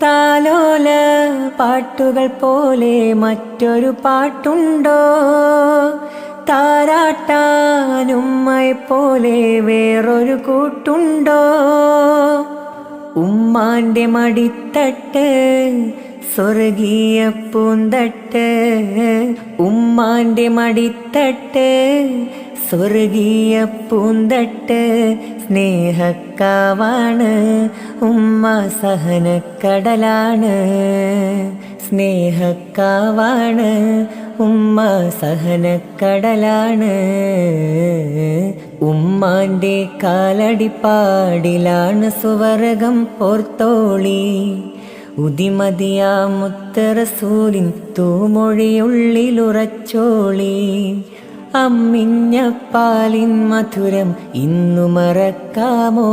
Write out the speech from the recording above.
താലോല പാട്ടുകൾ പോലെ മറ്റൊരു പാട്ടുണ്ടോ? താരാട്ടാനുമ്മയെ പോലെ വേറൊരു കൂട്ടുണ്ടോ? ഉമ്മാന്റെ മടിത്തട്ട് സ്വർഗീയ പൂന്തട്ട്, ഉമ്മാന്റെ മടിത്തട്ട് സ്വർഗീയ പൂന്തട്ട്. സ്നേഹക്കാവാണ് ഉമ്മ, സഹനക്കടലാണ്. സ്നേഹക്കാവാണ് ഉമ്മ, സഹനക്കടലാണ്. ഉമ്മാന്റെ കാലടിപ്പാടിലാണ് സുവർഗം ഓർത്തോളി. ഉദിമതിയാ മുത്തറസൂലിൻ തൂമൊഴിയുള്ളിലുറച്ചോളി. അമ്മിഞ്ഞ പാലിൻ മധുരം ഇന്നു മറക്കാമോ?